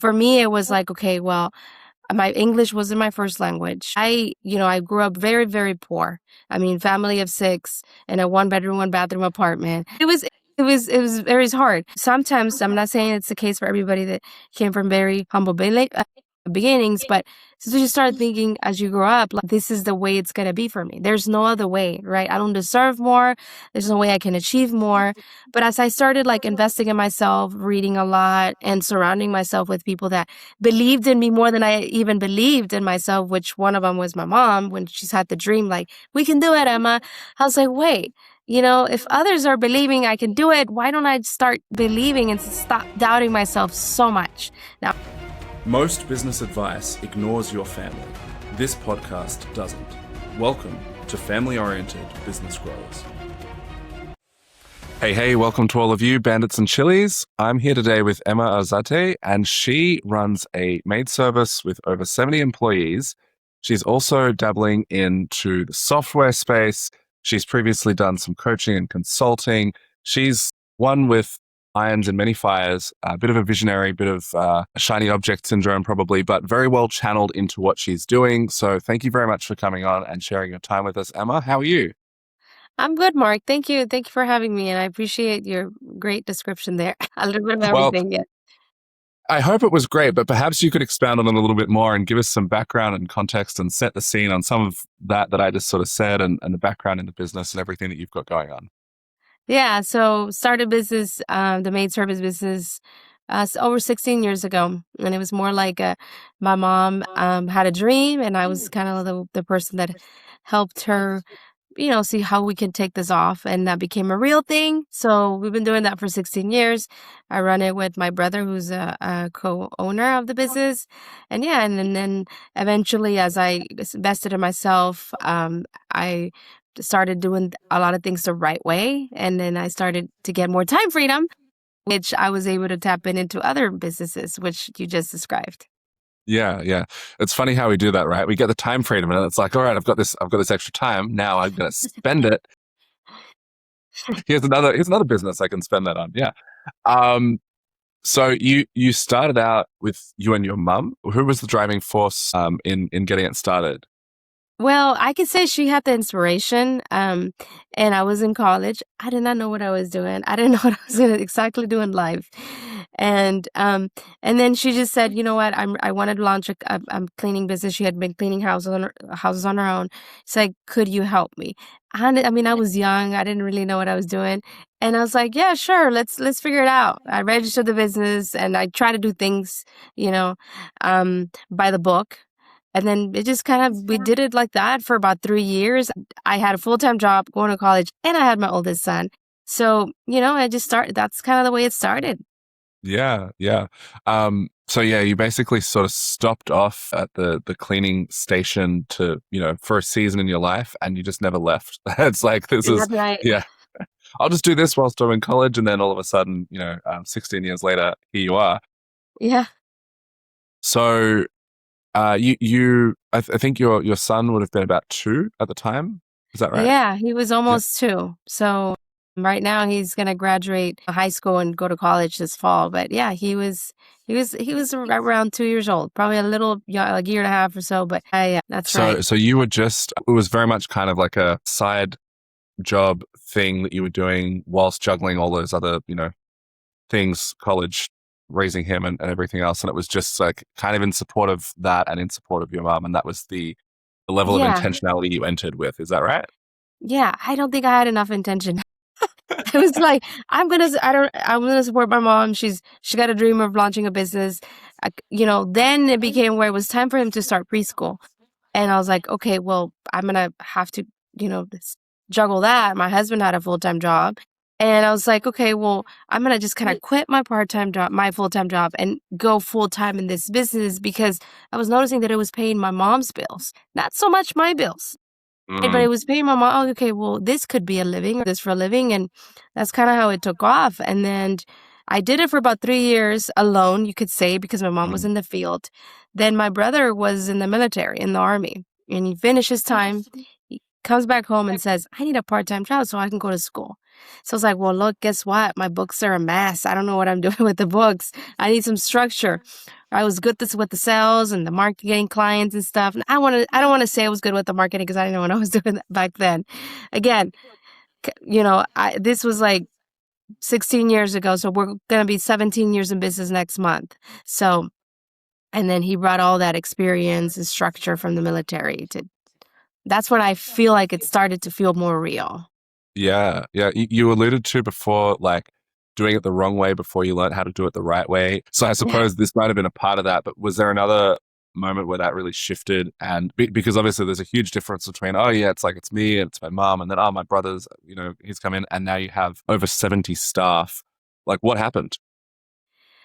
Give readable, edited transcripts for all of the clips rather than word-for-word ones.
For me, it was like, okay, well, my English wasn't my first language. I grew up very, very poor. I mean, family of 6 in a 1-bedroom, 1-bathroom apartment. It was very hard. Sometimes, I'm not saying it's the case for everybody that came from very humble beginnings, but so you start thinking as you grow up, like, this is the way it's gonna be for me. There's no other way, right? I don't deserve more. There's no way I can achieve more. But as I started like investing in myself, reading a lot, and surrounding myself with people that believed in me more than I even believed in myself, which one of them was my mom when she's had the dream, like, we can do it, Emma. I was like, wait, if others are believing I can do it, why don't I start believing and stop doubting myself so much? Now, most business advice ignores your family. This podcast doesn't. Welcome to Family-Oriented Business Growers. Hey, welcome to all of you, bandits and chilies. I'm here today with Emma Arzate, and she runs a maid service with over 70 employees. She's also dabbling into the software space. She's previously done some coaching and consulting. She's one with irons in many fires, a bit of a visionary, bit of shiny object syndrome probably, but very well channeled into what she's doing. So thank you very much for coming on and sharing your time with us, Emma. How are you? I'm good, Mark. Thank you. Thank you for having me. And I appreciate your great description there. A little bit of Well, everything. Yeah. I hope it was great, but perhaps you could expound on it a little bit more and give us some background and context and set the scene on some of that I just sort of said and the background in the business and everything that you've got going on. Yeah. So started business, the maid service business, over 16 years ago. And it was more like my mom had a dream, and I was kind of the person that helped her see how we can take this off. And that became a real thing. So we've been doing that for 16 years. I run it with my brother, who's a co-owner of the business. And yeah, and then eventually, as I invested in myself, I started doing a lot of things the right way. And then I started to get more time freedom, which I was able to tap into other businesses, which you just described. Yeah. It's funny how we do that, right? We get the time freedom and it's like, all right, I've got this extra time. Now I'm going to spend it. Here's another business I can spend that on. Yeah. So you started out with you and your mum. Who was the driving force in getting it started? Well, I could say she had the inspiration, and I was in college. I did not know what I was doing. I didn't know what I was going to exactly do in life. And then she just said, you know what, I wanted to launch a cleaning business. She had been cleaning houses on her own. She's like, could you help me? I mean, I was young. I didn't really know what I was doing. And I was like, yeah, sure. Let's figure it out. I registered the business and I try to do things, by the book. And then it just we did it like that for about 3 years. I had a full-time job, going to college, and I had my oldest son. So, I just started. That's kind of the way it started. Yeah. So yeah, you basically sort of stopped off at the cleaning station to, for a season in your life, and you just never left. It's like, That's right. yeah, I'll just do this whilst I'm in college. And then all of a sudden, 16 years later, here you are. Yeah. So I think your son would have been about 2 at the time. Is that right? Yeah, he was almost 2. So right now he's going to graduate high school and go to college this fall. But yeah, he was around 2 years old, probably a little, like a year and a half or so. But yeah, that's right. So you were it was very much kind of like a side job thing that you were doing whilst juggling all those other, things, college, raising him and everything else. And it was just like kind of in support of that and in support of your mom. And that was the level of Yeah. intentionality you entered with. Is that right? Yeah, I don't think I had enough intention. I was like, I'm gonna support my mom. She got a dream of launching a business. Then it became where it was time for him to start preschool. And I was like, okay, well, I'm gonna have to, juggle that. My husband had a full-time job. And I was like, okay, well, I'm gonna just kind of quit my part-time job, my full-time job, and go full-time in this business, because I was noticing that it was paying my mom's bills, not so much my bills. But it was paying my mom. Oh, okay, well, this could be a living, or this for a living. And that's kind of how it took off. And then I did it for about 3 years alone, you could say, because my mom was in the field. Then my brother was in the military, in the army. And he finished his time. He comes back home and says, I need a part-time job so I can go to school. So I was like, well, look, guess what? My books are a mess. I don't know what I'm doing with the books. I need some structure. I was good with the sales and the marketing clients and stuff. And I don't want to say I was good with the marketing because I didn't know what I was doing back then. Again, this was like 16 years ago. So we're going to be 17 years in business next month. So, and then he brought all that experience and structure from the military that's when I feel like it started to feel more real. Yeah, yeah. You alluded to before, like doing it the wrong way before you learned how to do it the right way. So I suppose this might have been a part of that. But was there another moment where that really shifted? And because obviously there's a huge difference between, oh yeah, it's like it's me and it's my mom, and then oh my brother's, he's come in, and now you have over 70 staff. Like what happened?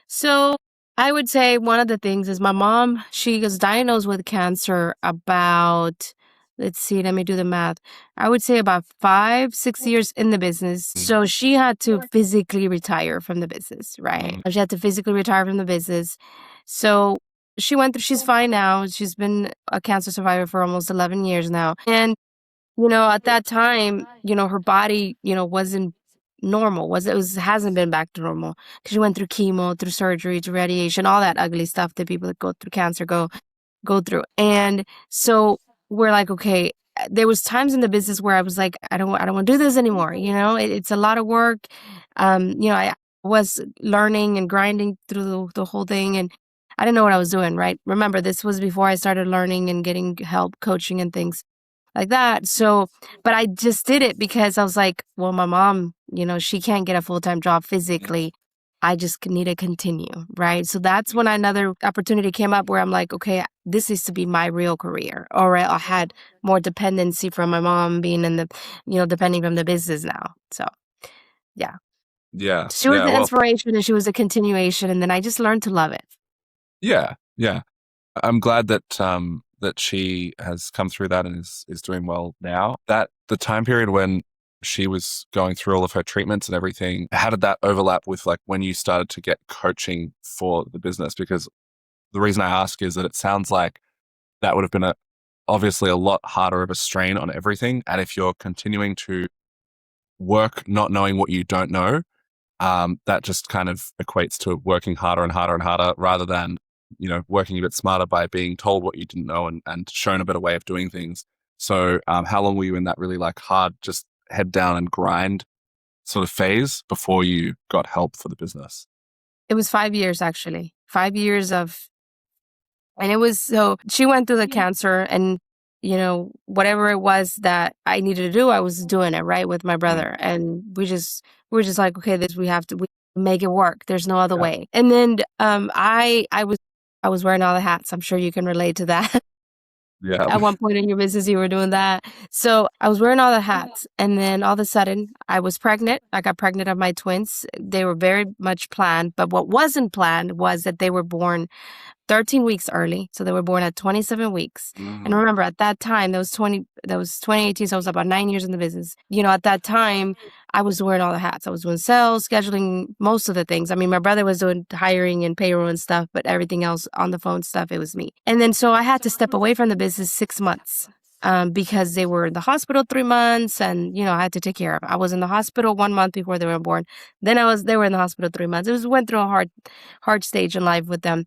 So I would say one of the things is my mom, she was diagnosed with cancer about, let's see, let me do the math. I would say about 5, 6 years in the business. So she had to physically retire from the business, right? She had to physically retire from the business. So she went through, she's fine now. She's been a cancer survivor for almost 11 years now. And at that time, her body, wasn't normal. Hasn't been back to normal because she went through chemo, through surgery, through radiation, all that ugly stuff that people that go through cancer go through. And so we're like, okay, there was times in the business where I was like, I don't want to do this anymore. It's a lot of work. I was learning and grinding through the whole thing, and I didn't know what I was doing. Right? Remember, this was before I started learning and getting help, coaching, and things like that. So, but I just did it because I was like, well, my mom, she can't get a full-time job physically. I just need to continue, right? So that's when another opportunity came up where I'm like, okay, this is to be my real career. Or I had more dependency from my mom being in the, depending from the business now. So, yeah. Yeah, She was yeah. the Well, inspiration and she was a continuation. And then I just learned to love it. yeah, yeah. I'm glad that she has come through that and is doing well now. That the time period when she was going through all of her treatments and everything, how did that overlap with like when you started to get coaching for the business? Because the reason I ask is that it sounds like that would have been obviously a lot harder of a strain on everything. And if you're continuing to work not knowing what you don't know, that just kind of equates to working harder and harder and harder rather than, working a bit smarter by being told what you didn't know and shown a better way of doing things. So how long were you in that really like hard, just head down and grind sort of phase before you got help for the business? It was 5 years, actually. 5 years of, and it was, so she went through the cancer and, whatever it was that I needed to do, I was doing it right with my brother. And we're just like, okay, we make it work. There's no other way. And then, I was wearing all the hats. I'm sure you can relate to that. Yeah. At one point in your business, you were doing that. So I was wearing all the hats. And then all of a sudden, I was pregnant. I got pregnant of my twins. They were very much planned. But what wasn't planned was that they were born 13 weeks early. So they were born at 27 weeks. And remember, at that time, that was 2018. So I was about 9 years in the business. At that time, I was wearing all the hats. I was doing sales, scheduling, most of the things. I mean, my brother was doing hiring and payroll and stuff, but everything else on the phone stuff, it was me. And then so I had to step away from the business 6 months. Because they were in the hospital 3 months and, I had to take care of them. I was in the hospital 1 month before they were born. Then they were in the hospital 3 months. Went through a hard stage in life with them.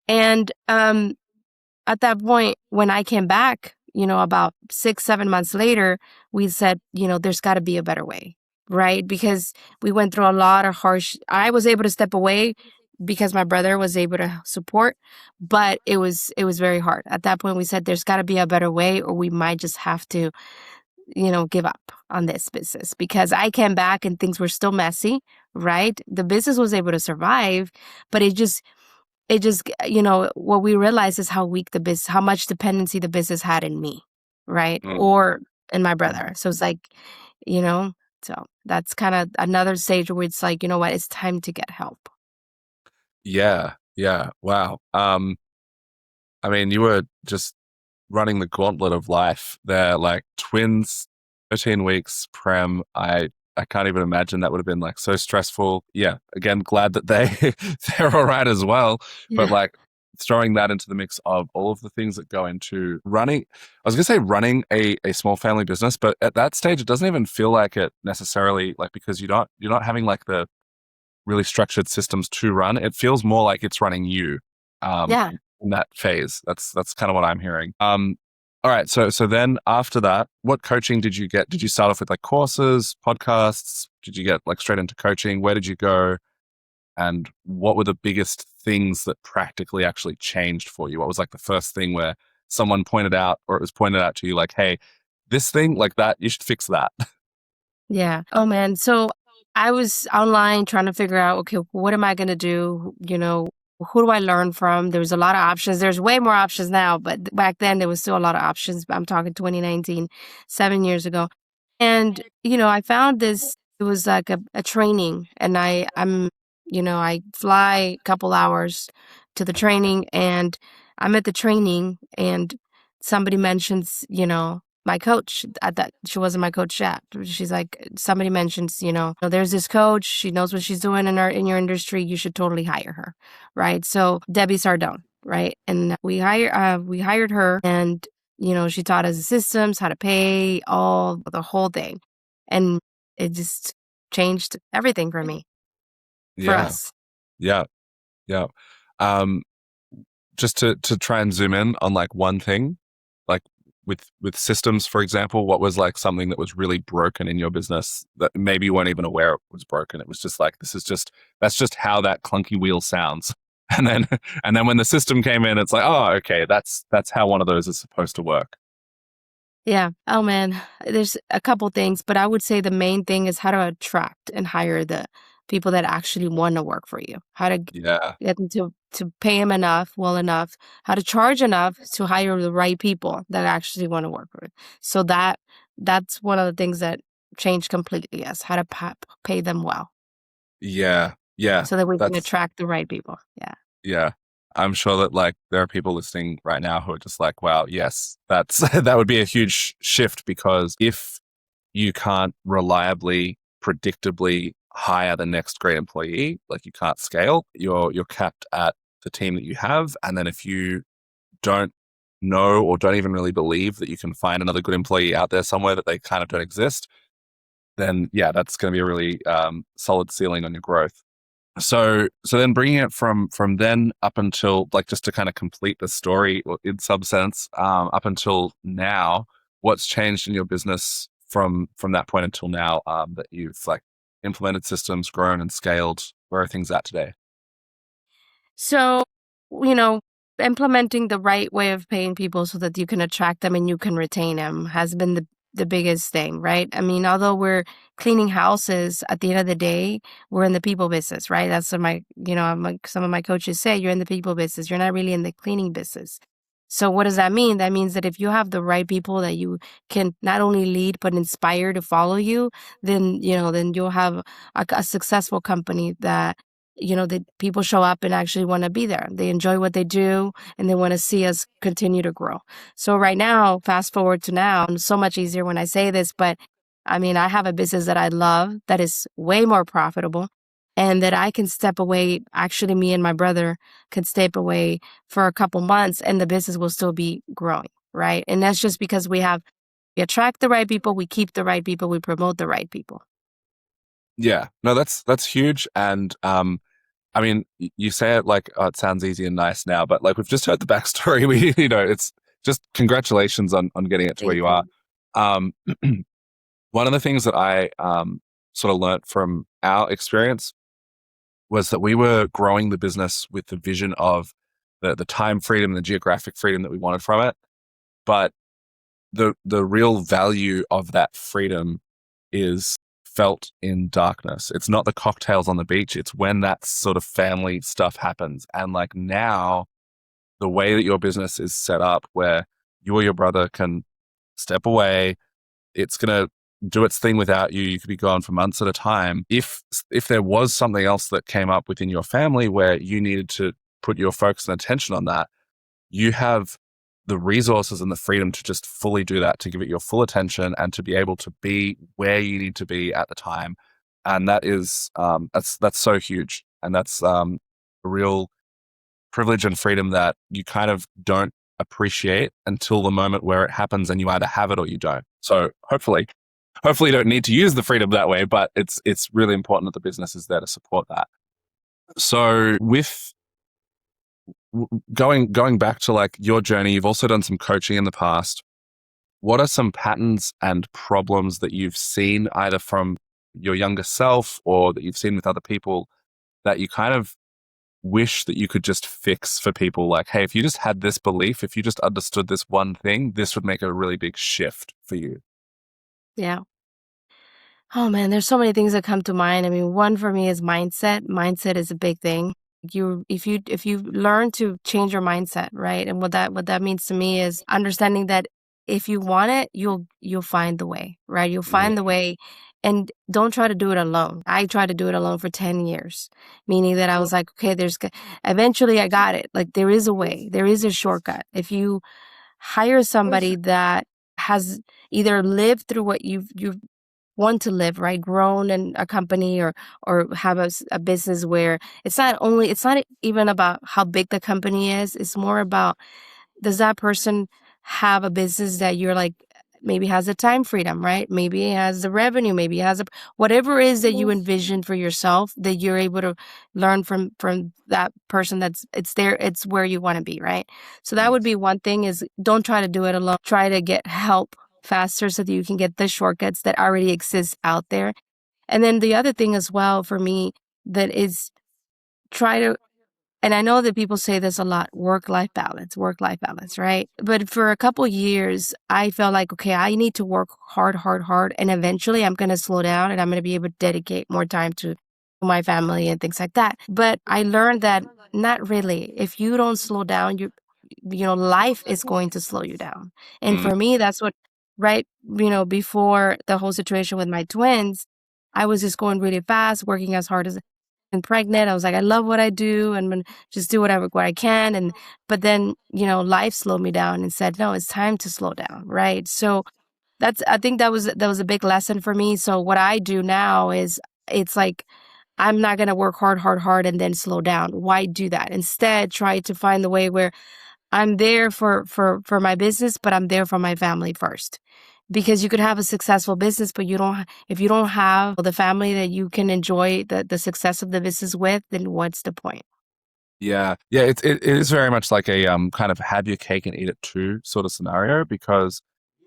And at that point, when I came back, about 6, 7 months later, we said, there's got to be a better way, right? Because we went through a lot of I was able to step away because my brother was able to support, but it was very hard. At that point, we said there's got to be a better way, or we might just have to, give up on this business because I came back and things were still messy, right? The business was able to survive, but it just, what we realized is how weak how much dependency the business had in me, right? Or in my brother. So it's like, so that's kind of another stage where it's like, you know what, it's time to get help. Yeah. Yeah. Wow. I mean, you were just running the gauntlet of life there, like twins, 13 weeks, prem. I can't even imagine that would have been like so stressful. Yeah. Again, glad that they're all right as well. Yeah. But like throwing that into the mix of all of the things that go into running, I was going to say running a small family business, but at that stage, it doesn't even feel like it necessarily, like, because you're not having like the really structured systems to run. It feels more like it's running you. Yeah. in that phase. That's kind of what I'm hearing. All right. So then after that, what coaching did you get? Did you start off with like courses, podcasts? Did you get like straight into coaching? Where did you go? And what were the biggest things that practically actually changed for you? What was like the first thing where someone pointed out, or it was pointed out to you like, hey, this thing like that, you should fix that. Yeah. Oh man. So I was online trying to figure out, okay, what am I going to do? Who do I learn from? There was a lot of options. There's way more options now, but back then there was still a lot of options. I'm talking 2019, 7 years ago. And, I found this, it was like a training, and I fly a couple hours to the training, and I'm at the training, and somebody mentions, my coach. That she wasn't my coach yet. She's like, somebody mentions, there's this coach. She knows what she's doing in your industry. You should totally hire her, right? So Debbie Sardone, right? And we hired her, and she taught us the systems, how to pay, all the whole thing, and it just changed everything for me, for Yeah. us. Yeah. Yeah. Um, just to try and zoom in on like one thing, like with systems, for example, what was like something that was really broken in your business that maybe you weren't even aware it was broken? It was just like, that's just how that clunky wheel sounds. And then when the system came in, it's like, oh, okay, that's how one of those is supposed to work. Yeah. Oh man, there's a couple things, but I would say the main thing is how to attract and hire the people that actually want to work for you. How to Yeah. get them to pay them enough, well enough, how to charge enough to hire the right people that actually want to work for you. So that's one of the things that changed completely, is how to pay them well Yeah. Yeah. so that we can That's attract the right people. Yeah. Yeah. I'm sure that like there are people listening right now who are just like, wow, yes, that's that would be a huge shift because if you can't reliably, predictably hire the next great employee, like you can't scale, you're capped at the team that you have. And then if you don't know or don't even really believe that you can find another good employee out there somewhere that they kind of don't exist, then yeah, that's going to be a really solid ceiling on your growth. So then bringing it from then up until like just to kind of complete the story in some sense, up until now, what's changed in your business from that point until now, that you've like implemented systems, grown and scaled? Where are things at today? So, you know, implementing the right way of paying people so that you can attract them and you can retain them has been the biggest thing, right? I mean, although we're cleaning houses, at the end of the day, we're in the people business, right? That's what some of my coaches say, you're in the people business. You're not really in the cleaning business. So what does that mean? That means that if you have the right people that you can not only lead but inspire to follow you, then you'll have a successful company that the people show up and actually want to be there. They enjoy what they do and they want to see us continue to grow. So right now, fast forward to now, it's so much easier when I say this, but I mean, I have a business that I love that is way more profitable and that I can step away. Actually, me and my brother can step away for a couple months and the business will still be growing, right? And that's just because we attract the right people, we keep the right people, we promote the right people. Yeah, no, that's huge. And I mean, you say it like, oh, it sounds easy and nice now, but like we've just heard the backstory. It's just congratulations on getting it to where Thank you are. you. Um, one of the things that I sort of learnt from our experience was that we were growing the business with the vision of the time freedom, the geographic freedom that we wanted from it. But the real value of that freedom is felt in darkness. It's not the cocktails on the beach. It's when that sort of family stuff happens. And like now, the way that your business is set up, where you or your brother can step away, it's going to do its thing without you. You could be gone for months at a time. If there was something else that came up within your family where you needed to put your focus and attention on that, you have the resources and the freedom to just fully do that, to give it your full attention and to be able to be where you need to be at the time. And that is, that's so huge. And that's a real privilege and freedom that you kind of don't appreciate until the moment where it happens and you either have it or you don't. So hopefully you don't need to use the freedom that way, but it's really important that the business is there to support that. So going back to like your journey, you've also done some coaching in the past. What are some patterns and problems that you've seen either from your younger self or that you've seen with other people that you kind of wish that you could just fix for people? Like, hey, if you just had this belief, if you just understood this one thing, this would make a really big shift for you. Yeah. Oh man, there's so many things that come to mind. I mean, one for me is mindset. Mindset is a big thing. If you learn to change your mindset, right? And what that means to me is understanding that if you want it, you'll find the way, right? You'll find the Mm, way, and don't try to do it alone. I tried to do it alone for 10 years, meaning that I was like, okay, eventually I got it. Like there is a way. There is a shortcut. If you hire somebody that has either lived through what you've want to live, right? Grown in a company or have a business where it's not even about how big the company is. It's more about, does that person have a business that you're like, maybe has the time freedom, right? Maybe it has the revenue, maybe it has whatever it is that you envision for yourself, that you're able to learn from that person. It's where you want to be, right? So that would be one thing, is don't try to do it alone. Try to get help faster so that you can get the shortcuts that already exist out there. And then the other thing as well for me, that is, try to, and I know that people say this a lot, work life balance, right? But for a couple years, I felt like, okay, I need to work hard, hard, hard. And eventually I'm going to slow down and I'm going to be able to dedicate more time to my family and things like that. But I learned that not really. If you don't slow down, life is going to slow you down. And mm, for me, that's what, right, before the whole situation with my twins, I was just going really fast, working as hard as and pregnant. I was like, I love what I do and I'm gonna just do what I can. But then, life slowed me down and said, no, it's time to slow down. Right. So I think that was a big lesson for me. So what I do now is, it's like, I'm not gonna work hard, hard, hard and then slow down. Why do that? Instead, try to find the way where I'm there for my business, but I'm there for my family first. Because you could have a successful business, but if you don't have the family that you can enjoy the success of the business with, then what's the point? yeah, yeah. It is very much like a kind of have your cake and eat it too sort of scenario, because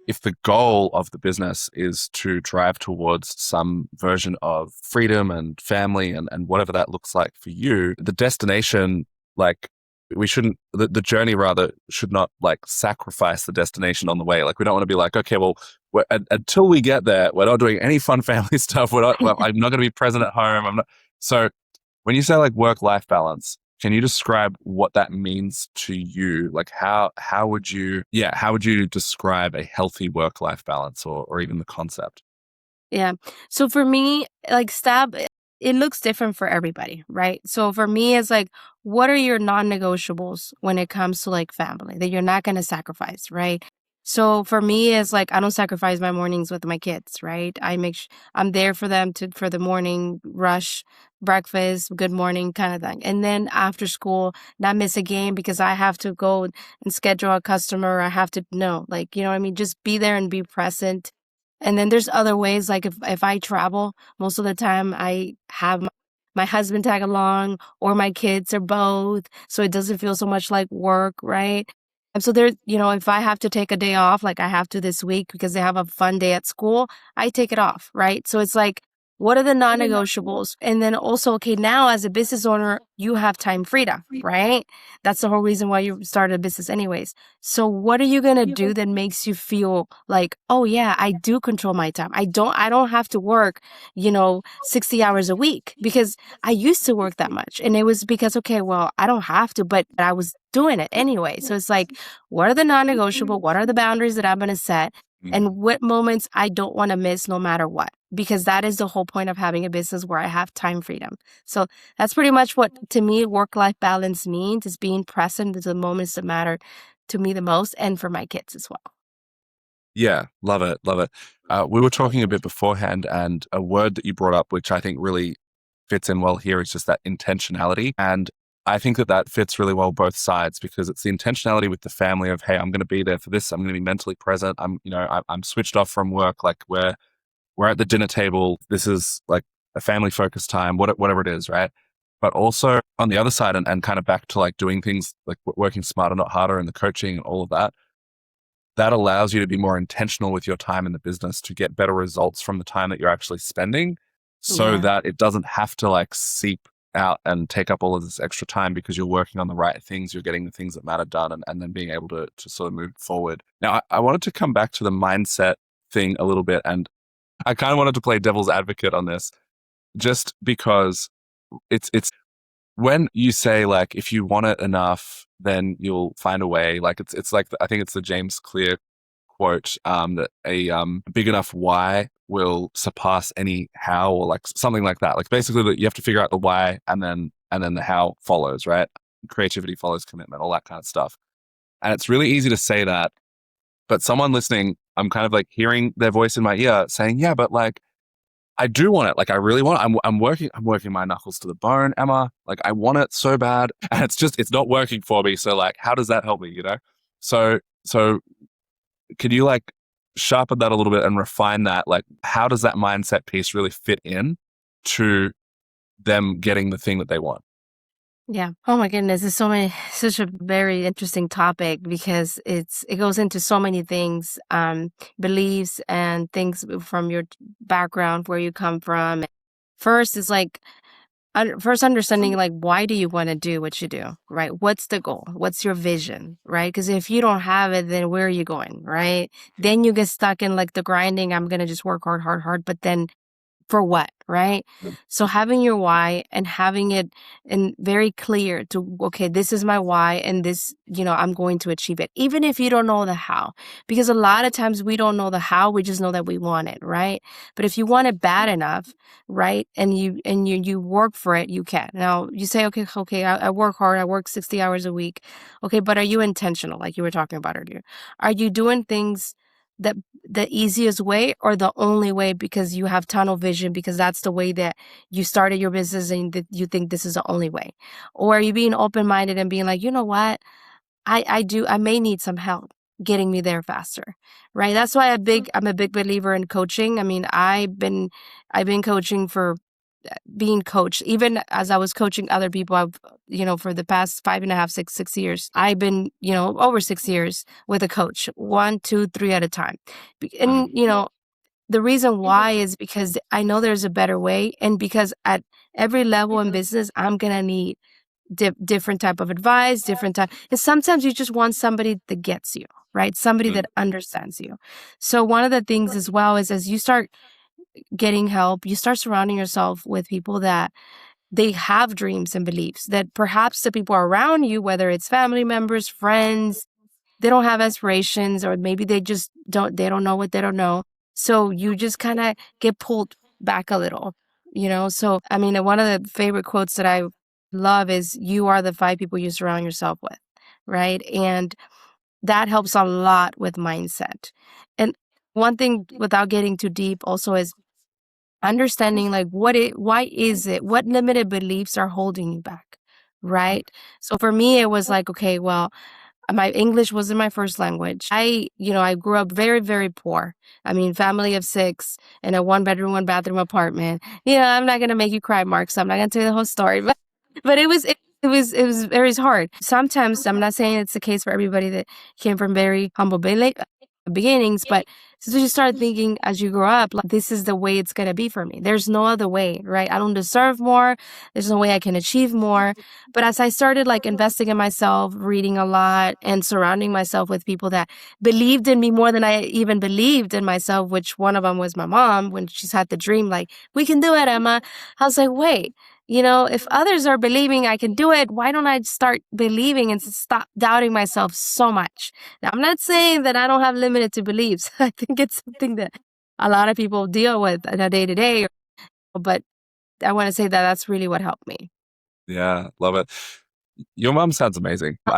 if the goal of the business is to drive towards some version of freedom and family and whatever that looks like for you, the destination, like we shouldn't, the journey rather should not like sacrifice the destination on the way. Like we don't want to be like, okay, well, until we get there, we're not doing any fun family stuff. I'm not going to be present at home. I'm not. So when you say like work-life balance, can you describe what that means to you? Like how would you, yeah, how would you describe a healthy work-life balance, or even the concept? Yeah. So for me, like it looks different for everybody, right? So for me, it's like, what are your non-negotiables when it comes to like family that you're not going to sacrifice, right? So for me, it's like, I don't sacrifice my mornings with my kids, right? I'm there for them for the morning rush, breakfast, good morning kind of thing. And then after school, not miss a game because I have to go and schedule a customer. I have to know, like, you know what I mean? Just be there and be present. And then there's other ways, like if I travel, most of the time I have my husband tag along or my kids or both, so it doesn't feel so much like work, right? And so if I have to take a day off, like I have to this week because they have a fun day at school, I take it off, right? So it's like, what are the non-negotiables? And then also, okay, now as a business owner, you have time freedom, right? That's the whole reason why you started a business anyways. So what are you going to do that makes you feel like, oh yeah, I do control my time. I don't have to work, 60 hours a week, because I used to work that much. And it was because, okay, well, I don't have to, but I was doing it anyway. So it's like, what are the non-negotiable? What are the boundaries that I'm going to set? Mm. And what moments I don't want to miss no matter what? Because that is the whole point of having a business where I have time freedom. So that's pretty much what, to me, work-life balance means, is being present to the moments that matter to me the most, and for my kids as well. Yeah, love it, love it. We were talking a bit beforehand, and a word that you brought up, which I think really fits in well here, is just that intentionality. And I think that that fits really well both sides, because it's the intentionality with the family of, hey, I'm going to be there for this. I'm going to be mentally present. I'm switched off from work. Like we're at the dinner table. This is like a family focused time, whatever it is, right? but also on the other side, and kind of back to like doing things like working smarter, not harder, and the coaching and all of that, that allows you to be more intentional with your time in the business to get better results from the time that you're actually spending, so Yeah. that it doesn't have to like seep out and take up all of this extra time because you're working on the right things, you're getting the things that matter done, and then being able to sort of move forward. Now, I wanted to come back to the mindset thing a little bit, and I kind of wanted to play devil's advocate on this, just because it's when you say like if you want it enough, then you'll find a way. Like it's like I think it's the James Clear quote, that a big enough why will surpass any how, or like something like that. Like basically that you have to figure out the why, and then the how follows, right? Creativity follows commitment, all that kind of stuff. And it's really easy to say that, but someone listening, I'm kind of like hearing their voice in my ear saying, yeah, but like I do want it. Like I really want it. I'm working my knuckles to the bone, Emma. Like I want it so bad, and it's not working for me. So like, how does that help me? So could you like sharpen that a little bit and refine that? Like, how does that mindset piece really fit in to them getting the thing that they want? Yeah. Oh my goodness, it's such a very interesting topic because it goes into so many things, beliefs and things from your background, where you come from. First is like first understanding like why do you want to do what you do, right? What's the goal? What's your vision, right? Because if you don't have it, then where are you going, right? Then you get stuck in like the grinding. I'm gonna just work hard, hard, hard, but then for what, right? So having your why and having it and very clear to, okay, this is my why and this, I'm going to achieve it, even if you don't know the how. Because a lot of times we don't know the how, we just know that we want it, right? But if you want it bad enough, right, and you work for it, you can. Now you say, okay, I work hard, I work 60 hours a week. Okay, but are you intentional, like you were talking about earlier? Are you doing things that the easiest way or the only way because you have tunnel vision, because that's the way that you started your business and that you think this is the only way? Or are you being open-minded and being like, you know what, I may need some help getting me there faster, right? That's why I'm a big believer in coaching. I mean, I've been coaching for being coached, even as I was coaching other people. For the past 5.5, 6 years, I've been, over 6 years with a coach, 1, 2, 3 at a time. And, the reason why is because I know there's a better way. And because at every level in business, I'm going to need different type of advice, different type. And sometimes you just want somebody that gets you, right? Somebody that understands you. So one of the things as well is as you start getting help, you start surrounding yourself with people that they have dreams and beliefs that perhaps the people around you, whether it's family members, friends, they don't have aspirations, or maybe they don't know what they don't know. So you just kind of get pulled back a little. So, I mean, one of the favorite quotes that I love is, you are the 5 people you surround yourself with, right? And that helps a lot with mindset. And one thing, without getting too deep, also is understanding like why is it, what limited beliefs are holding you back, right? So for me, it was like, okay, well, my English wasn't my first language. I grew up very, very poor. I mean, family of 6 in a 1 bedroom, 1 bathroom apartment. I'm not gonna make you cry, Mark, so I'm not gonna tell you the whole story. But it was very hard. Sometimes I'm not saying it's the case for everybody that came from very humble beginnings, but so you start thinking as you grow up, like, this is the way it's gonna be for me. There's no other way, right? I don't deserve more. There's no way I can achieve more. But as I started like investing in myself, reading a lot, and surrounding myself with people that believed in me more than I even believed in myself, which one of them was my mom when she's had the dream, like, we can do it, Emma. I was like, wait, if others are believing I can do it, why don't I start believing and stop doubting myself so much? Now, I'm not saying that I don't have limited to beliefs. I think it's something that a lot of people deal with on a day to day, but I want to say that that's really what helped me. Yeah, love it. Your mom sounds amazing. Oh,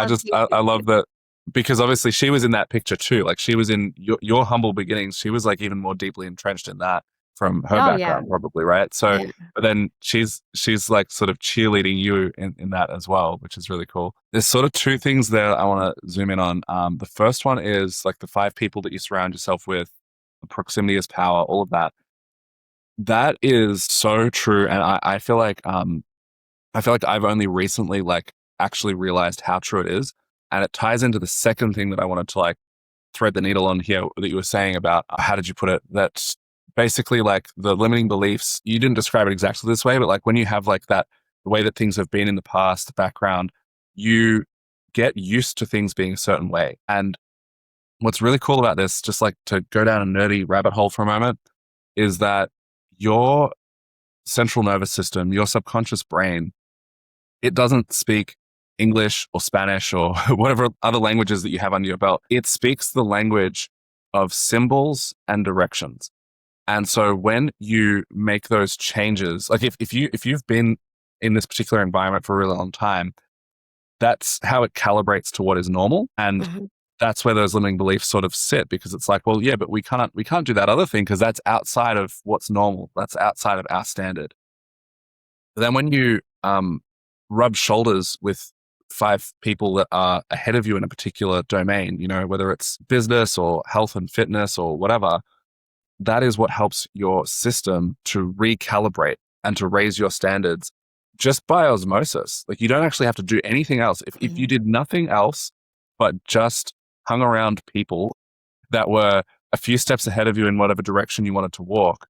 I love that, because obviously she was in that picture too. Like she was in your humble beginnings. She was like even more deeply entrenched in that from her oh yeah, background, probably, right? So, yeah. but then she's like sort of cheerleading you in that as well, which is really cool. There's sort of two things there I want to zoom in on. The first one is like the 5 people that you surround yourself with, proximity is power, all of that. That is so true. And I feel like I feel like I've only recently like actually realized how true it is. And it ties into the second thing that I wanted to like thread the needle on here that you were saying about how did you put it? That's basically like the limiting beliefs. You didn't describe it exactly this way, but like when you have like that, the way that things have been in the past, the background, you get used to things being a certain way. And what's really cool about this, just like to go down a nerdy rabbit hole for a moment, is that your central nervous system, your subconscious brain, it doesn't speak English or Spanish or whatever other languages that you have under your belt. It speaks the language of symbols and directions. And so when you make those changes, like if you've been in this particular environment for a really long time, that's how it calibrates to what is normal. And Mhm. that's where those limiting beliefs sort of sit because it's like, well, yeah, but we can't do that other thing because that's outside of what's normal. That's outside of our standard. But then when you rub shoulders with five people that are ahead of you in a particular domain, you know, whether it's business or health and fitness or whatever, that is what helps your system to recalibrate and to raise your standards just by osmosis. Like you don't actually have to do anything else. If you Mhm. did nothing else but just hung around people that were a few steps ahead of you in whatever direction you wanted to walk,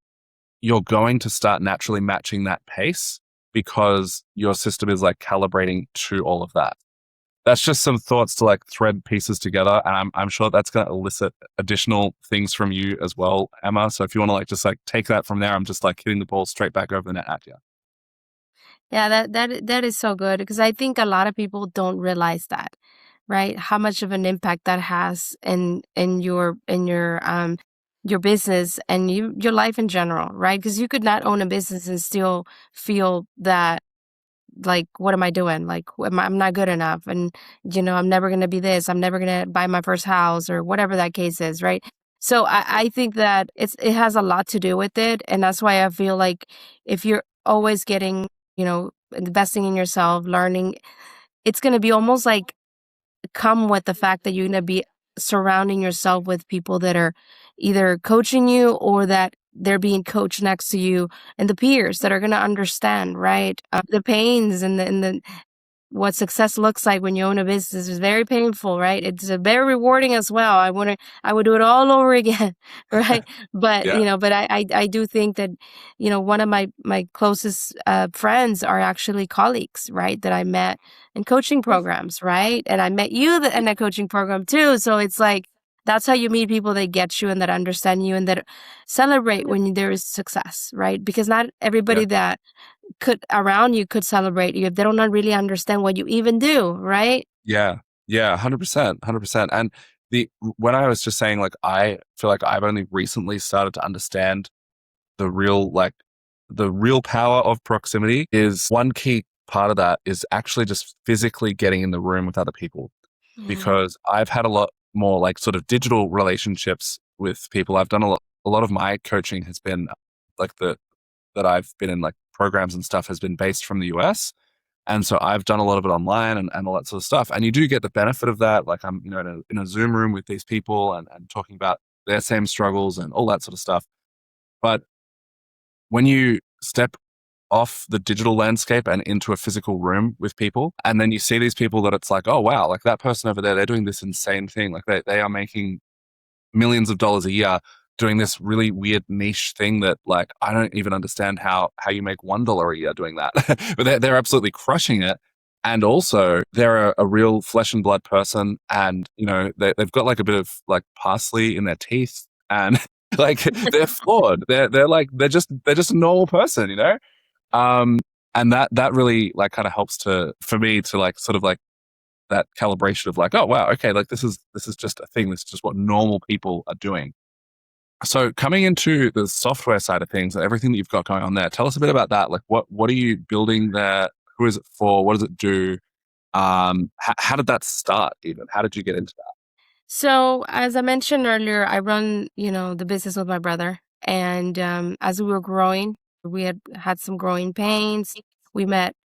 you're going to start naturally matching that pace because your system is like calibrating to all of that. That's just some thoughts to like thread pieces together. And I'm sure that's going to elicit additional things from you as well, Emma. So if you want to like just like take that from there, I'm just like hitting the ball straight back over the net at you. Yeah, that is so good because I think a lot of people don't realize that, right? How much of an impact that has in your business and your life in general, right? Because you could not own a business and still feel that like what am I doing? Like I'm not good enough, and I'm never gonna be this. I'm never gonna buy my first house or whatever that case is, right? So I think that it has a lot to do with it, and that's why I feel like if you're always getting, investing in yourself, learning, it's gonna be almost like come with the fact that you're gonna be surrounding yourself with people that are either coaching you or that they're being coached next to you and the peers that are going to understand, right? The pains and the what success looks like when you own a business is very painful, right? It's very rewarding as well. I would do it all over again, right? But Yeah. I do think that one of my closest friends are actually colleagues, right? That I met in coaching programs, right? And I met you in a coaching program too. So it's like that's how you meet people that get you and that understand you and that celebrate when there is success, right? Because not Yeah. everybody that could around you could celebrate you if they don't not really understand what you even do, right? Yeah. Yeah. 100%. 100%. And when I was just saying, like, I feel like I've only recently started to understand the real, like, the real power of proximity is one key part of that is actually just physically getting in the room with other people Yeah. because I've had a lot more like sort of digital relationships with people. I've done a lot of my coaching has been like that I've been in like programs and stuff has been based from the US. And so I've done a lot of it online and all that sort of stuff. And you do get the benefit of that. Like I'm, in a Zoom room with these people and talking about their same struggles and all that sort of stuff. But when you step off the digital landscape and into a physical room with people, and then you see these people that it's like, oh wow, like that person over there, they're doing this insane thing. Like they are making millions of dollars a year doing this really weird niche thing that like I don't even understand how you make $1 a year doing that. But they're absolutely crushing it. And also they're a real flesh and blood person and they've got like a bit of like parsley in their teeth and like they're flawed. They're just a normal person, um and that really like kind of helps to for me to like sort of like that calibration of like, oh wow, okay, like this is just a thing. This is just what normal people are doing. So coming into the software side of things, everything that you've got going on there, tell us a bit about that. Like, what are you building there? Who is it for? What does it do? How did that start? Even how did you get into that? So as I mentioned earlier, I run, the business with my brother. And as we were growing, we had some growing pains. We met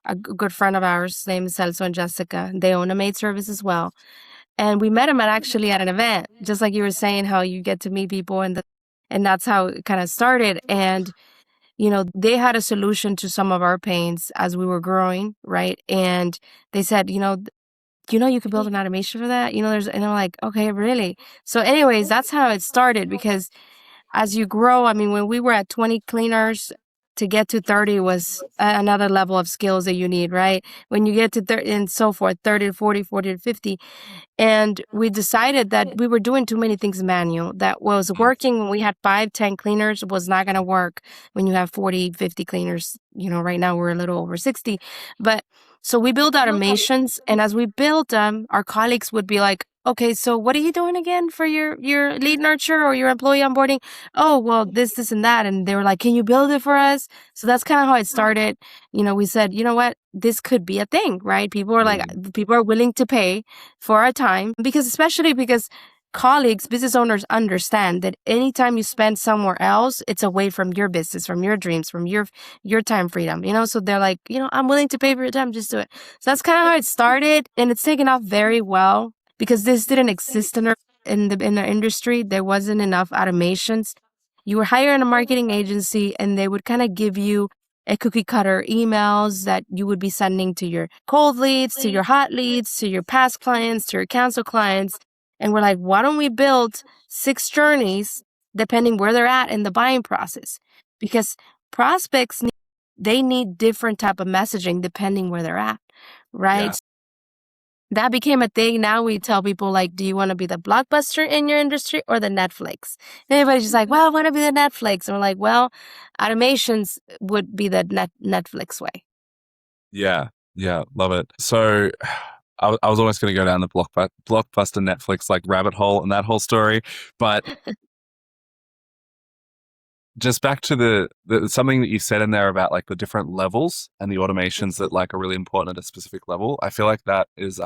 a good friend of ours named Celso and Jessica. They own a maid service as well. And we met him actually at an event, just like you were saying, how you get to meet people and that's how it kind of started. And they had a solution to some of our pains as we were growing, right? And they said, you could build an automation for that. And I'm like, okay, really? So anyways, that's how it started, because as you grow, I mean, when we were at 20 cleaners, to get to 30 was another level of skills that you need, right? When you get to 30 and so forth, 30 to 40, 40 to 50. And we decided that we were doing too many things manual. That was working when we had 5, 10 cleaners was not going to work when you have 40, 50 cleaners. Right now we're a little over 60. But so we built automations, and as we built them, our colleagues would be like, okay, so what are you doing again for your lead nurture or your employee onboarding? Oh, well, this, and that. And they were like, can you build it for us? So that's kind of how it started. We said, you know what? This could be a thing, right? People are willing to pay for our time, especially because colleagues, business owners understand that anytime you spend somewhere else, it's away from your business, from your dreams, from your time freedom, so they're like, I'm willing to pay for your time, just do it. So that's kind of how it started, and it's taken off very well, because this didn't exist in the industry. There wasn't enough automations. You were hiring a marketing agency, and they would kind of give you a cookie cutter emails that you would be sending to your cold leads, to your hot leads, to your past clients, to your cancel clients. And we're like, why don't we build 6 journeys depending where they're at in the buying process? Because prospects need different type of messaging depending where they're at, right? Yeah. That became a thing. Now we tell people, like, do you want to be the Blockbuster in your industry or the Netflix? And everybody's just like, well, I want to be the Netflix. And we're like, well, automations would be the Netflix way. Yeah. Yeah. Love it. So I was almost going to go down the Blockbuster Netflix like rabbit hole and that whole story. But just back to the something that you said in there about like the different levels and the automations that like are really important at a specific level. I feel like that is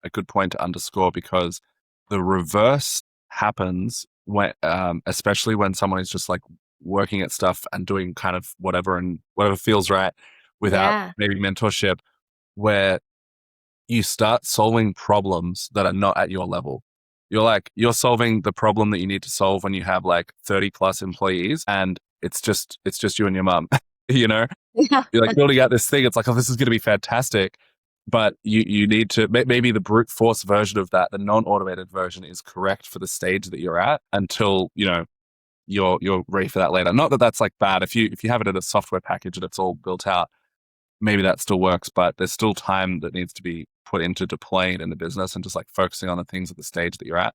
a good point to underscore, because the reverse happens when, especially when someone is just like working at stuff and doing kind of whatever feels right without Yeah. maybe mentorship, where you start solving problems that are not at your level. You're solving the problem that you need to solve when you have like 30 plus employees and it's just you and your mum, Yeah. You're like building out this thing. It's like, oh, this is going to be fantastic. But you need to, maybe the brute force version of that, the non-automated version, is correct for the stage that you're at until, you're ready for that later. Not that that's like bad. If you have it in a software package and it's all built out, maybe that still works, but there's still time that needs to be put into deploying it in the business and just like focusing on the things at the stage that you're at.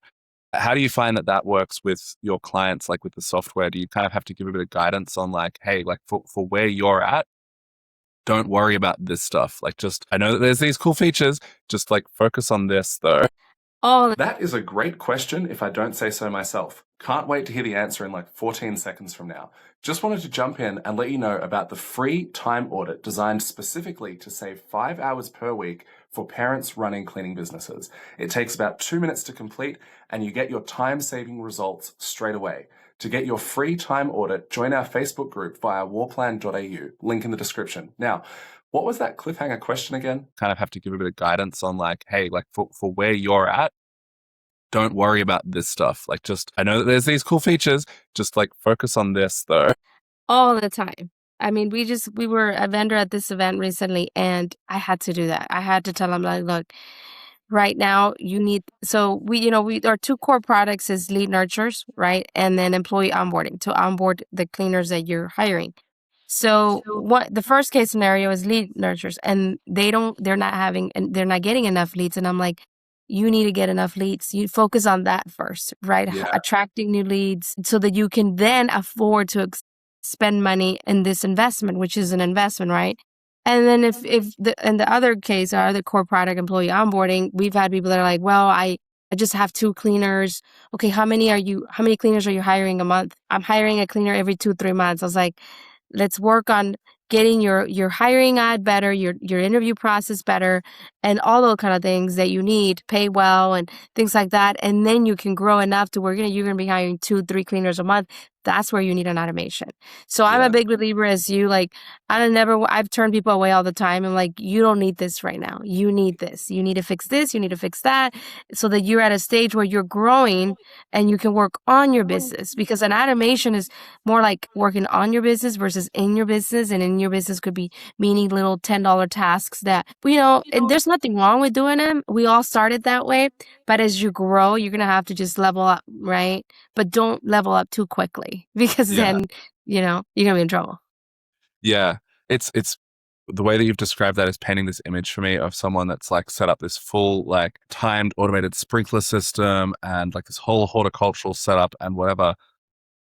How do you find that works with your clients, like with the software? Do you kind of have to give a bit of guidance on like, hey, like for where you're at, don't worry about this stuff. Like, just, I know that there's these cool features, just like focus on this though. Oh, That is a great question, if I don't say so myself. Can't wait to hear the answer in like 14 seconds from now. Just wanted to jump in and let you know about the free time audit designed specifically to save 5 hours per week for parents running cleaning businesses. It takes about 2 minutes to complete, and you get your time-saving results straight away. To get your free time audit, join our Facebook group via warplan.au, link in the description. Now, what was that cliffhanger question again? Kind of have to give a bit of guidance on like, hey, like for where you're at, don't worry about this stuff. Like, just, I know that there's these cool features, just like focus on this though. all the time. I mean, we were a vendor at this event recently, and I had to do that. I had to tell them, like, look, right now you need, so our 2 core products is lead nurtures, right? And then employee onboarding to onboard the cleaners that you're hiring. So what the first case scenario is lead nurtures, and they're not getting enough leads. And I'm like, you need to get enough leads. You focus on that first, right? Yeah. Attracting new leads so that you can then afford to spend money in this investment, which is an investment, right? And then if in the other case, our other core product, employee onboarding, we've had people that are like, well, I just have 2 cleaners. Okay, how many cleaners are you hiring a month? I'm hiring a cleaner every 2-3 months. I was like, let's work on getting your hiring ad better, your interview process better, and all those kind of things that you need, pay well and things like that. And then you can grow enough to where you're gonna be hiring 2-3 cleaners a month. That's where you need an automation. So I'm a Yeah. big believer as you, like, I've turned people away all the time. I'm like, you don't need this right now. You need this. You need to fix this. You need to fix that, so that you're at a stage where you're growing and you can work on your business, because an automation is more like working on your business versus in your business. And in your business could be meaning little $10 tasks that, and there's nothing wrong with doing them. We all started that way. But as you grow, you're going to have to just level up, right? But don't level up too quickly, because Yeah. then, you're going to be in trouble. Yeah. It's the way that you've described that is painting this image for me of someone that's like set up this full like timed automated sprinkler system and like this whole horticultural setup and whatever,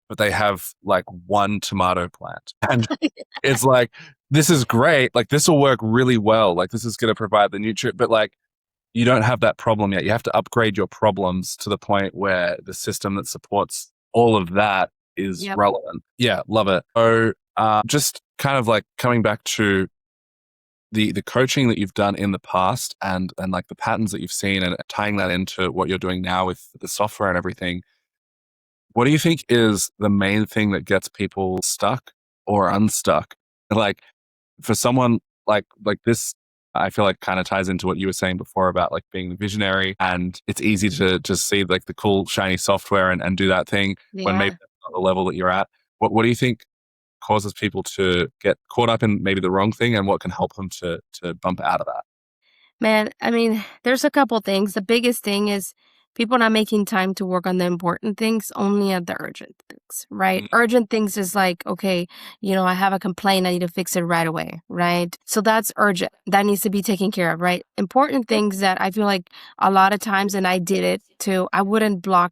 but they have like one tomato plant. And it's like, this is great. Like this will work really well. Like this is going to provide the nutrient, but like you don't have that problem yet. You have to upgrade your problems to the point where the system that supports all of that is Yep. relevant. Yeah, love it. So just kind of like coming back to the coaching that you've done in the past and like the patterns that you've seen and tying that into what you're doing now with the software and everything, what do you think is the main thing that gets people stuck or unstuck? Like for someone like this, I feel like kind of ties into what you were saying before about like being the visionary, and it's easy to just see like the cool shiny software and do that thing when maybe Yeah. that's not the level that you're at. What do you think causes people to get caught up in maybe the wrong thing, and what can help them to bump out of that? Man, I mean, there's a couple things. The biggest thing is people not making time to work on the important things, only at the urgent things, right? Mm, Urgent things is like, okay, I have a complaint, I need to fix it right away, right? So that's urgent. That needs to be taken care of, right? Important things that I feel like a lot of times, and I did it too, I wouldn't block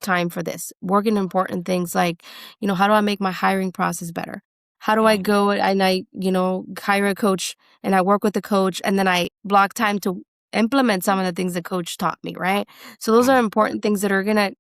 time for this. Working important things like, how do I make my hiring process better? How do I mm, go and hire a coach, and I work with the coach, and then I block time to implement some of the things the coach taught me, right? So those are mm. important things that are going to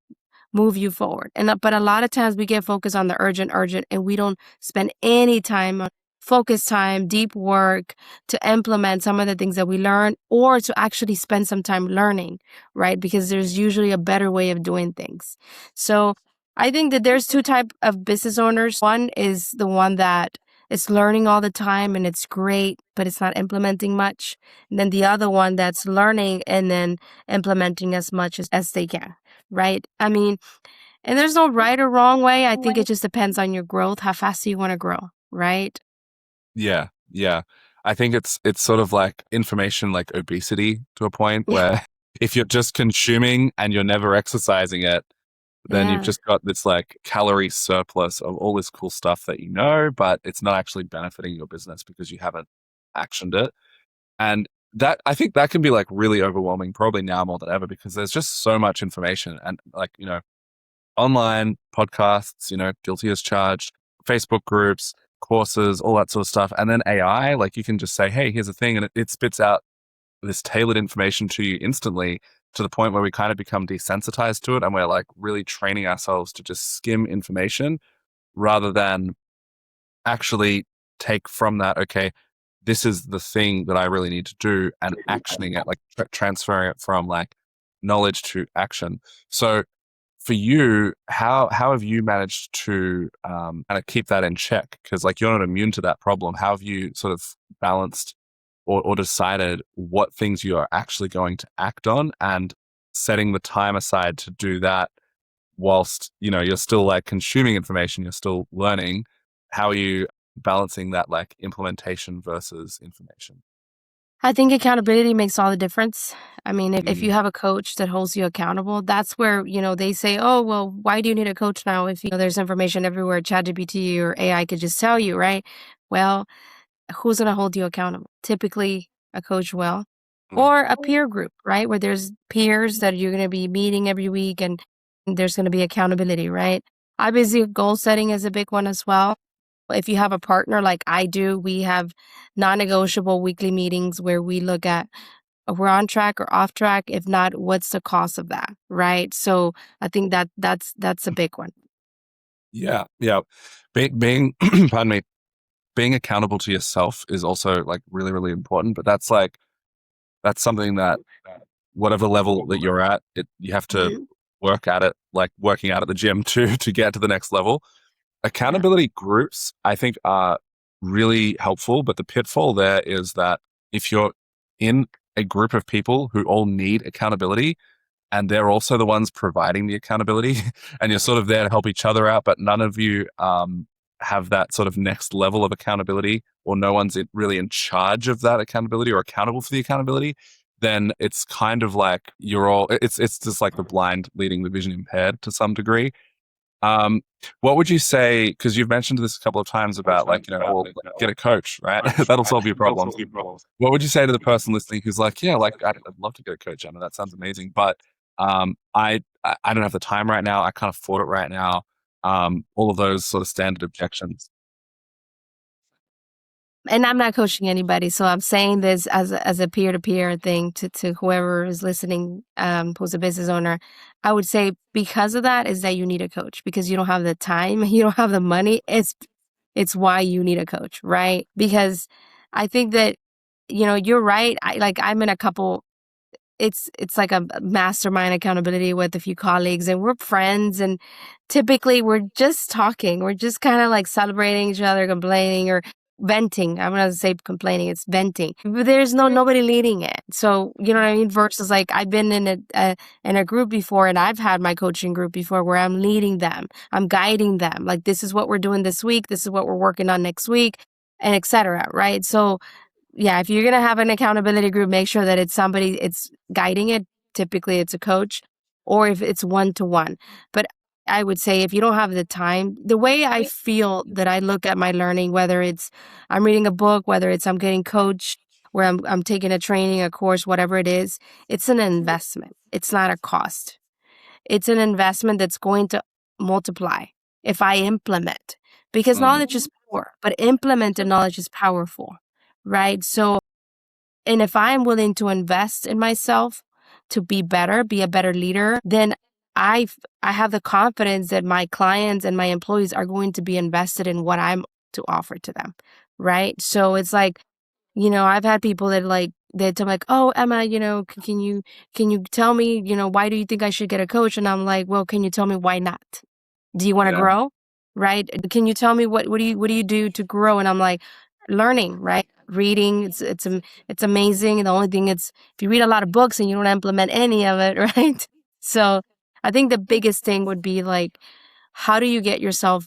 move you forward. But a lot of times we get focused on the urgent, and we don't spend any time on focus time, deep work to implement some of the things that we learn, or to actually spend some time learning, right? Because there's usually a better way of doing things. So I think that there's two type of business owners. One is the one that is learning all the time and it's great, but it's not implementing much. And then the other one that's learning and then implementing as much as they can, right? I mean, and there's no right or wrong way. I think it just depends on your growth, how fast do you want to grow, right? Yeah, yeah. I think it's sort of like information like obesity to a point Yeah. where if you're just consuming and you're never exercising it, then you've Yeah. just got this like calorie surplus of all this cool stuff that you know, but it's not actually benefiting your business because you haven't actioned it. And that I think that can be like really overwhelming, probably now more than ever, because there's just so much information and like, online podcasts, guilty as charged, Facebook groups, courses, all that sort of stuff. And then AI, like you can just say, hey, here's a thing. And it spits out this tailored information to you instantly to the point where we kind of become desensitized to it. And we're like really training ourselves to just skim information rather than actually take from that, okay, this is the thing that I really need to do and actioning it, like transferring it from like knowledge to action. So for you, how have you managed to kind of keep that in check? Because like you're not immune to that problem. How have you sort of balanced or decided what things you are actually going to act on and setting the time aside to do that whilst you're still like consuming information, you're still learning? How are you balancing that like implementation versus information? I think accountability makes all the difference. I mean, if Mm, you have a coach that holds you accountable, that's where, they say, oh, well, why do you need a coach now if there's information everywhere, ChatGPT or AI could just tell you, right? Well, who's going to hold you accountable? Typically, a coach will, mm. or a peer group, right? Where there's peers that you're going to be meeting every week, and there's going to be accountability, right? Obviously, goal setting is a big one as well. If you have a partner like I do, we have non-negotiable weekly meetings where we look at if we're on track or off track. If not, what's the cost of that, right? So I think that's a big one. Yeah, yeah. Being pardon me, being accountable to yourself is also like really, really important. But that's something that whatever level that you're at, you have to Mhm. work at it, like working out at the gym to get to the next level. Yeah. Accountability groups, I think, are really helpful, but the pitfall there is that if you're in a group of people who all need accountability, and they're also the ones providing the accountability, and you're sort of there to help each other out, but none of you have that sort of next level of accountability, or no one's really in charge of that accountability or accountable for the accountability, then it's kind of like you're all, it's just like the blind leading the vision impaired to some degree. um, what would you say? Because you've mentioned this a couple of times about like, well, get a coach, right? That'll solve your problems. What would you say to the person listening who's like, yeah, like I'd love to get a coach, Anna. That sounds amazing, but I don't have the time right now. I can't afford it right now. All of those sort of standard objections. And I'm not coaching anybody, so I'm saying this as a peer to peer thing to whoever is listening, who's a business owner. I would say because of that is that you need a coach because you don't have the time, you don't have the money. It's why you need a coach, right? Because I think that you're right. I'm in a couple. It's like a mastermind accountability with a few colleagues, and we're friends, and typically we're just talking, we're just kind of like celebrating each other, complaining or venting. I'm gonna say complaining, it's venting, but there's nobody leading it. So you know what I mean, versus like I've been in a group before, and I've had my coaching group before where I'm leading them, I'm guiding them, like this is what we're doing this week, this is what we're working on next week, and etc. Right? So yeah, if you're going to have an accountability group, make sure that it's somebody, it's guiding it. Typically, it's a coach, or if it's one to one. But I would say if you don't have the time, the way I feel that I look at my learning, whether it's I'm reading a book, whether it's I'm getting coached, where I'm taking a training, a course, whatever it is, it's an investment. It's not a cost. It's an investment that's going to multiply if I implement, because Mm, knowledge is power, but implemented knowledge is powerful, right? So, and if I'm willing to invest in myself to be better, be a better leader, then I have the confidence that my clients and my employees are going to be invested in what I'm to offer to them, right? So it's like, I've had people that like they tell me like, "Oh, Emma, can you tell me, why do you think I should get a coach?" And I'm like, "Well, can you tell me why not? Do you want to yeah, grow? Right? Can you tell me what do you do to grow?" And I'm like, "Learning, right? Reading, it's amazing. And the only thing it's if you read a lot of books and you don't implement any of it, right?" So, I think the biggest thing would be like, how do you get yourself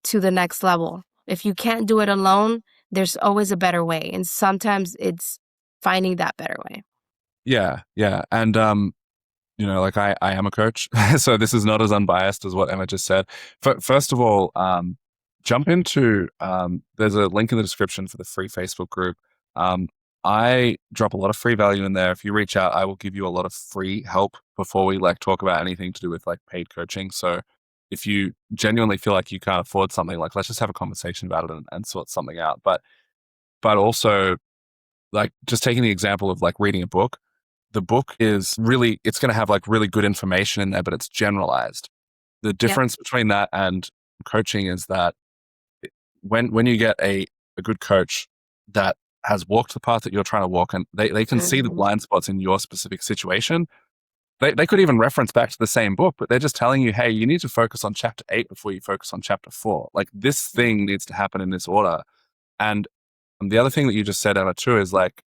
to the next level? If you can't do it alone, there's always a better way. And sometimes it's finding that better way. yeah, yeah. And like I am a coach, so this is not as unbiased as what Emma just said. First of all, jump into there's a link in the description for the free Facebook group. Um, I drop a lot of free value in there. If you reach out, I will give you a lot of free help before we like talk about anything to do with like paid coaching. So if you genuinely feel like you can't afford something, like let's just have a conversation about it and sort something out. But also like just taking the example of like reading a book, the book is really, it's going to have like really good information in there, but it's generalized. The Yep. difference between that and coaching is that when you get a good coach that has walked the path that you're trying to walk, and they can see the Mhm. blind spots in your specific situation, they could even reference back to the same book, but they're just telling you, hey, you need to focus on chapter 8 before you focus on chapter 4. Like this thing needs to happen in this order. And the other thing that you just said, Emma, too, is like,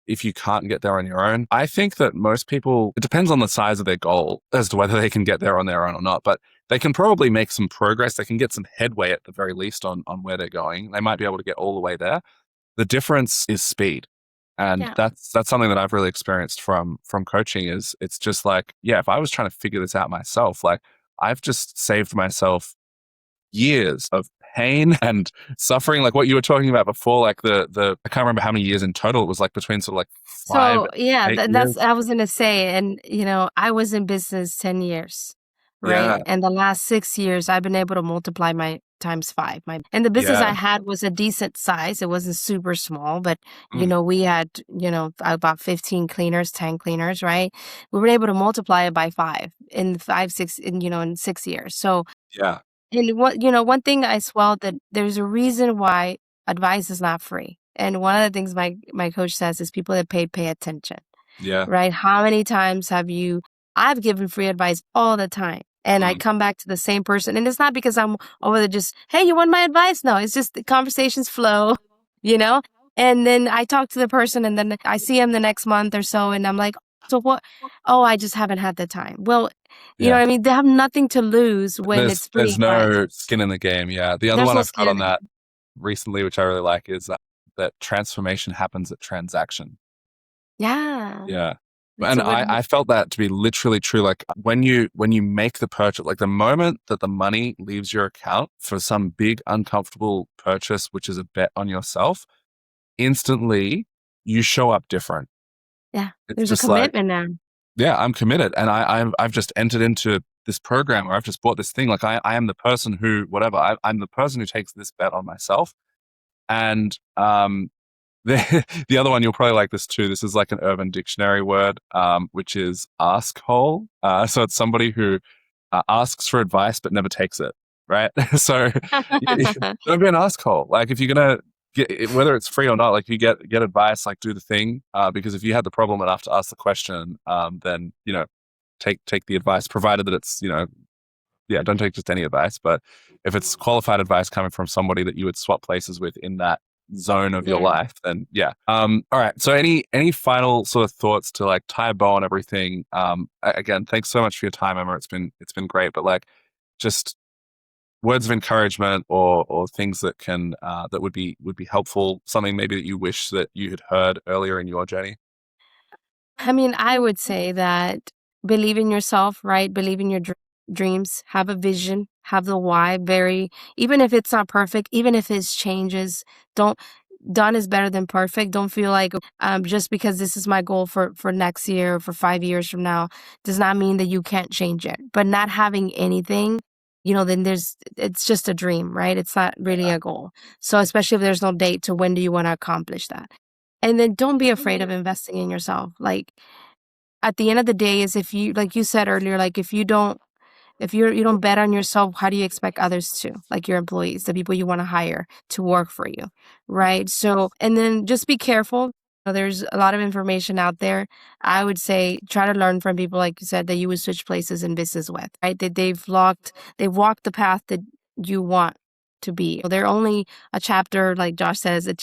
if you can't get there on your own, I think that most people, it depends on the size of their goal as to whether they can get there on their own or not. But they can probably make some progress. They can get some headway at the very least on where they're going. They might be able to get all the way there. The difference is speed. And Yeah. that's something that I've really experienced from coaching is it's just like, yeah, if I was trying to figure this out myself, like I've just saved myself years of pain and suffering, like what you were talking about before, like the I can't remember how many years in total it was, like between sort of like five So yeah, and 8 that's years. I was gonna say, and I was in business 10 years, right? Yeah, And the last 6 years, I've been able to multiply my times five. And the business I yeah, had was a decent size. It wasn't super small, but mm, we had about 15 cleaners, 10 cleaners, right? We were able to multiply it by five in 5, 6, in 6 years. So yeah, and one thing I swelled that there's a reason why advice is not free. And one of the things my coach says is people that pay attention, yeah, right? How many times have you I've given free advice all the time. And I come back to the same person. And it's not because I'm over there just, hey, you want my advice? No, it's just the conversations flow, you know? And then I talk to the person and then I see him the next month or so. And I'm like, so what? Oh, I just haven't had the time. Well, you know what I mean? They have nothing to lose when it's free There's advice. no skin in the game. Yeah. The other There's one no I've got skin on in that recently, which I really like, is that transformation happens at transaction. Yeah. Yeah. That's And a good I felt that to be literally true. Like when you make the purchase, like the moment that the money leaves your account for some big uncomfortable purchase, which is a bet on yourself, instantly you show up different. Yeah. It's There's a just like, commitment now. yeah, I'm committed, and I've just entered into this program, or I've just bought this thing. Like I am the person who, whatever, I'm the person who takes this bet on myself. And the other one, you'll probably like this too. This is like an Urban Dictionary word, which is askhole. So it's somebody who asks for advice but never takes it, right? So don't be an asshole. Like if you're gonna get, whether it's free or not, like if you get advice, like do the thing. Because if you had the problem enough to ask the question, then take the advice, provided that it's yeah, don't take just any advice, but if it's qualified advice coming from somebody that you would swap places with in that zone of your Yeah. life, then yeah. All right. So any final sort of thoughts to like tie a bow on everything? Again, thanks so much for your time, Emma. It's been great, but like just words of encouragement or things that can that would be helpful, something maybe that you wish that you had heard earlier in your journey. I mean, I would say that believe in yourself, right? Believe in your dreams, have a vision, have the why, even if it's not perfect, even if it changes, don't, done is better than perfect. Don't feel like just because this is my goal for next year or for 5 years from now does not mean that you can't change it. But not having anything, then it's just a dream, right? It's not really a goal. So especially if there's no date to when do you want to accomplish that. And then don't be afraid of investing in yourself. Like at the end of the day is if you, like you said earlier, like if you don't bet on yourself, how do you expect others to? Like your employees, the people you want to hire to work for you, right? So, and then just be careful. There's a lot of information out there. I would say try to learn from people, like you said, that you would switch places in business with, right? That they've walked the path that you want to be. They're only a chapter, like Josh says, a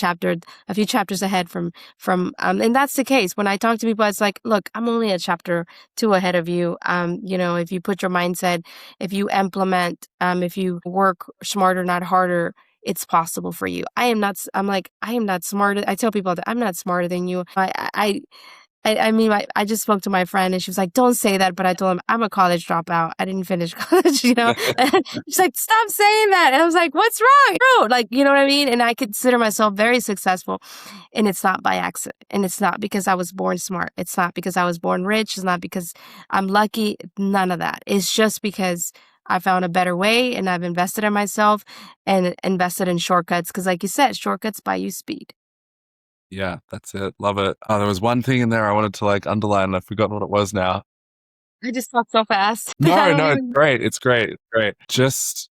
few chapters ahead and that's the case. When I talk to people, it's like, look, I'm only a chapter two ahead of you. If you put your mindset, if you implement, if you work smarter, not harder, it's possible for you. I am not smarter. I tell people that I'm not smarter than you. I just spoke to my friend and she was like, don't say that. But I told him I'm a college dropout. I didn't finish college. And she's like, stop saying that. And I was like, what's wrong? Bro? Like, you know what I mean? And I consider myself very successful. And it's not by accident. And it's not because I was born smart. It's not because I was born rich. It's not because I'm lucky. None of that. It's just because I found a better way and I've invested in myself and invested in shortcuts. Because like you said, shortcuts buy you speed. Yeah, that's it. Love it. Oh, there was one thing in there I wanted to like underline and I've forgotten what it was now. I just talked so fast. I No, don't no, it's even. great. It's great. It's great. Just,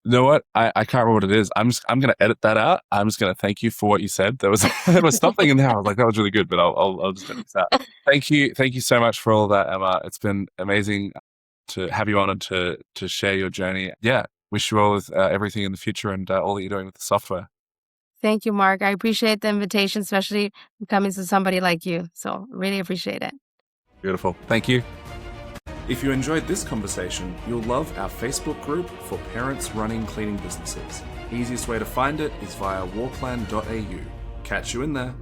you know what? I can't remember what it is. I'm gonna edit that out. I'm just gonna thank you for what you said. There was there was something in there. I was like, that was really good, but I'll just edit this out. Thank you so much for all of that, Emma. It's been amazing to have you on and to share your journey. Yeah, wish you all with everything in the future and all that you're doing with the software. Thank you, Mark. I appreciate the invitation, especially coming to somebody like you. So really appreciate it. Beautiful. Thank you. If you enjoyed this conversation, you'll love our Facebook group for parents running cleaning businesses. Easiest way to find it is via warplan.au. Catch you in there.